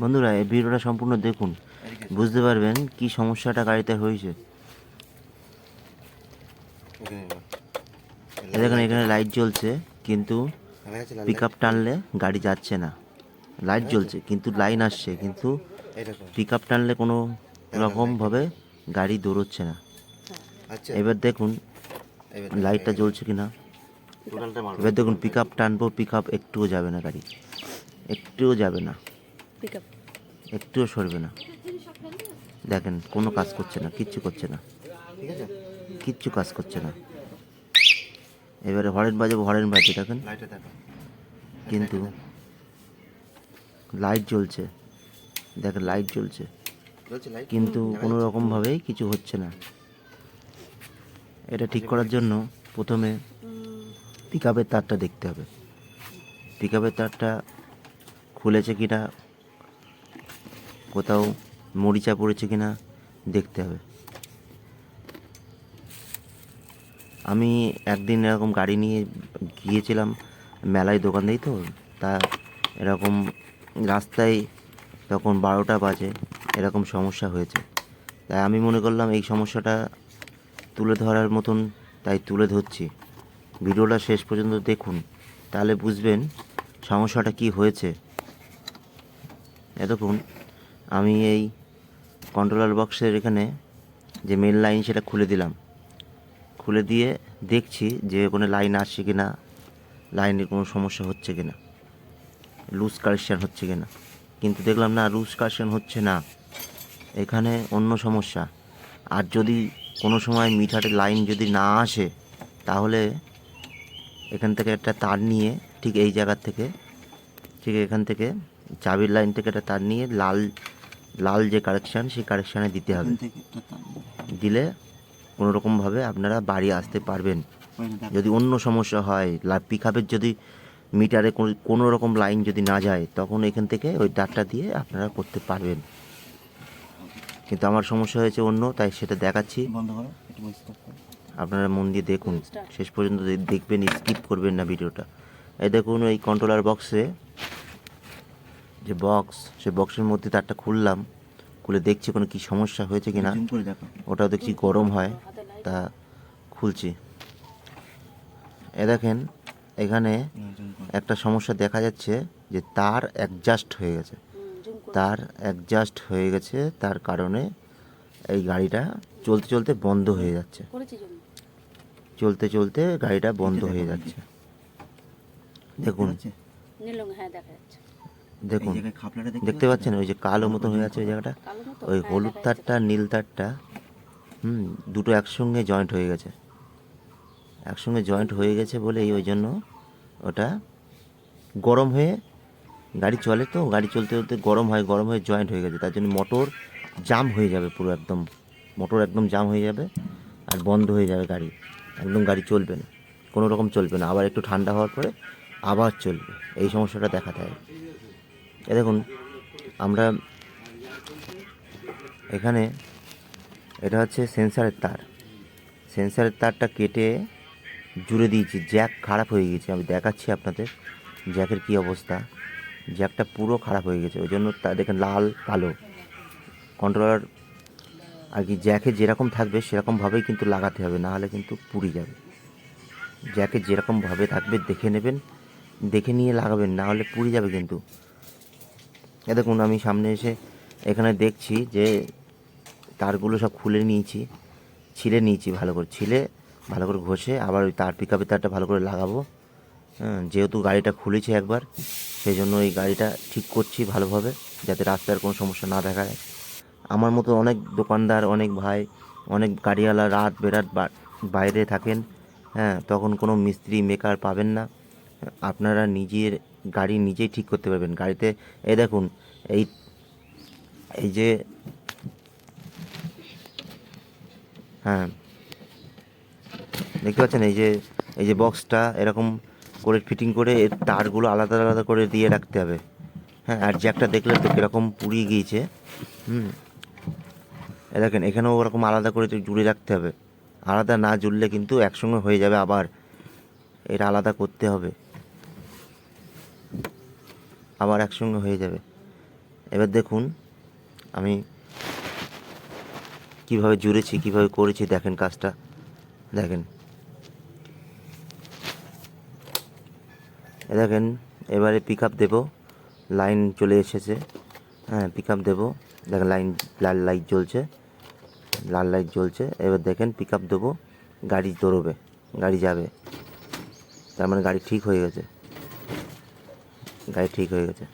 বন্ধুরা এই ভিডিওটা সম্পূর্ণ দেখুন, বুঝতে পারবেন কি সমস্যাটা গাড়িতে হয়েছে। দেখেন এখানে লাইট জ্বলছে কিন্তু পিক আপ টানলে গাড়ি যাচ্ছে না। লাইট জ্বলছে কিন্তু লাইন আসছে, কিন্তু পিক আপ টানলে কোনো রকমভাবে গাড়ি দৌড়চ্ছে না। এবার দেখুন লাইটটা জ্বলছে কি না। এবার দেখুন পিক আপ টানবো, পিক আপ একটুও যাবে না, গাড়ি একটুও যাবে না, একটুও সরবে না। দেখেন কোনো কাজ করছে না, কিচ্ছু করছে না, কিচ্ছু কাজ করছে না। এবারে হরেন বাজাবো, হরেন বাজছে দেখেন, কিন্তু লাইট জ্বলছে। দেখেন লাইট জ্বলছে কিন্তু কোনো রকমভাবেই কিছু হচ্ছে না। এটা ঠিক করার জন্য প্রথমে পিক আপের তারটা দেখতে হবে, পিক আপের তারটা খুলেছে কিনা, কোথাও মরিচা পড়েছে কিনা দেখতে হবে। আমি একদিন এরকম গাড়ি নিয়ে গিয়েছিলাম মেলায়, দোকান দিই তো, তা এরকম রাস্তায় তখন 12টা বাজে, এরকম সমস্যা হয়েছে। তাই আমি মনে করলাম এই সমস্যাটা তুলে ধরার মতন, তাই তুলে ধরছি। ভিডিওটা শেষ পর্যন্ত দেখুন, তাহলে বুঝবেন সমস্যাটা কি হয়েছে। দেখুন আমি এই কন্ট্রোলার বক্সের এখানে যে মেন লাইন সেটা খুলে দিলাম, খুলে দিয়ে দেখছি যে কোনো লাইন আসছে কি না, লাইনের কোনো সমস্যা হচ্ছে কি না, লুজ কানেকশান হচ্ছে কি না। কিন্তু দেখলাম না, লুজ কানেকশান হচ্ছে না, এখানে অন্য সমস্যা। আর যদি কোনো সময় মিটারের লাইন যদি না আসে, তাহলে এখান থেকে একটা তার নিয়ে ঠিক এই জায়গার থেকে, ঠিক এখান থেকে চাবির লাইন থেকে একটা তার নিয়ে লাল লাল যে কানেকশান, সেই কানেকশানে দিতে হবে। দিলে কোনো রকমভাবে আপনারা বাড়ি আসতে পারবেন। যদি অন্য সমস্যা হয়, পিক আপের যদি মিটারে কোনো রকম লাইন যদি না যায়, তখন এখান থেকে ওই তারটা দিয়ে আপনারা করতে পারবেন। কিন্তু আমার সমস্যা হয়েছে অন্য, তাই সেটা দেখাচ্ছি। আপনারা মন দিয়ে দেখুন, শেষ পর্যন্ত দেখবেন, স্কিপ করবেন না ভিডিওটা। এই দেখুন এই কন্ট্রোলার বক্সে যে বক্স, সেই বক্সের মধ্যে তারটা খুললাম, খুলে দেখছি কোনো কি সমস্যা হয়েছে কিনা। ওটাও দেখছি গরম হয়, তা খুলছি। এ দেখেন এখানে একটা সমস্যা দেখা যাচ্ছে যে তার অ্যাডজাস্ট হয়ে গেছে, তার অ্যাডজাস্ট হয়ে গেছে, তার কারণে এই গাড়িটা চলতে চলতে বন্ধ হয়ে যাচ্ছে, চলতে চলতে গাড়িটা বন্ধ হয়ে যাচ্ছে। দেখুন দেখুন দেখতে পাচ্ছেন ওই যে কালো মতো হয়ে আছে ওই জায়গাটা, ওই হলুদ তারটা নীল তারটা দুটো একসঙ্গে জয়েন্ট হয়ে গেছে, একসঙ্গে জয়েন্ট হয়ে গেছে বলেই ওই জন্য ওটা গরম হয়ে গাড়ি চলে, তো গাড়ি চলতে চলতে গরম হয়, গরম হয়ে জয়েন্ট হয়ে গেছে। তার জন্য মোটর জাম হয়ে যাবে, পুরো একদম মোটর একদম জাম হয়ে যাবে, আর বন্ধ হয়ে যাবে গাড়ি, একদম গাড়ি চলবে না, কোনো রকম চলবে না। আবার একটু ঠান্ডা হওয়ার পরে আবার চলবে, এই সমস্যাটা দেখা দেয়। এ দেখুন আমরা এখানে, এটা হচ্ছে সেন্সারের তার, সেন্সারের তারটা কেটে জুড়ে দিয়েছি। জ্যাক খারাপ হয়ে গেছে, আমি দেখাচ্ছি আপনাদের জ্যাকের কী অবস্থা। জ্যাকটা পুরো খারাপ হয়ে গেছে, ওই জন্য তা দেখেন লাল কালো। কন্ট্রোলার আর কি জ্যাকে যেরকম থাকবে সেরকমভাবেই কিন্তু লাগাতে হবে, না হলে কিন্তু পুড়ে যাবে। জ্যাকে যেরকমভাবে থাকবে দেখে নেবেন, দেখে নিয়ে লাগাবেন, না হলে পুড়ে যাবে কিন্তু। এ দেখুন আমি সামনে এসে এখানে দেখছি যে তারগুলো সব খুলে নিয়েছি, ছিলে নিয়েছি, ভালো করে ছিলে, ভালো করে ঘষে আবার ওই তার পিক আপের তারটা ভালো করে লাগাবো। যেহেতু গাড়িটা খুলেছে একবার, সেই জন্য এই গাড়িটা ঠিক করছি ভালোভাবে, যাতে রাস্তার কোনো সমস্যা না দেখা যায়। আমার মতো অনেক দোকানদার, অনেক ভাই, অনেক গাড়িওয়ালা রাত বেরাত বাইরে থাকেন, তখন কোনো মিস্ত্রি মেকার পাবেন না। আপনারা নিজের গাড়ি নিজেই ঠিক করতে পারবেন। গাড়িতে এই দেখুন এই এই যে দেখতে পাচ্ছেন, এই যে বক্সটা এরকম করে ফিটিং করে এর তারগুলো আলাদা আলাদা করে দিয়ে রাখতে হবে। আর জ্যাকটা দেখলে তো কীরকম পুড়িয়ে গিয়েছে। দেখেন এখানেও ওরকম আলাদা করে জুড়ে রাখতে হবে, আলাদা না জুড়লে কিন্তু একসঙ্গে হয়ে যাবে, আবার এটা আলাদা করতে হবে, আবার একসঙ্গে হয়ে যাবে। এবার দেখুন আমি কিভাবে জুড়েছি, কিভাবে করেছি, দেখেন কাজটা দেখেন। দেখেন এবারে পিক আপ দেবো, লাইন চলে এসেছে। হ্যাঁ, পিক আপ দেবো, দেখেন লাইন লাল লাইট জ্বলছে, লাল লাইট জ্বলছে। এবার দেখেন পিক আপ দেবো, গাড়ি দৌড়বে, গাড়ি যাবে, তার মানে গাড়ি ঠিক হয়ে গেছে, গাড়ি ঠিক হয়ে গেছে।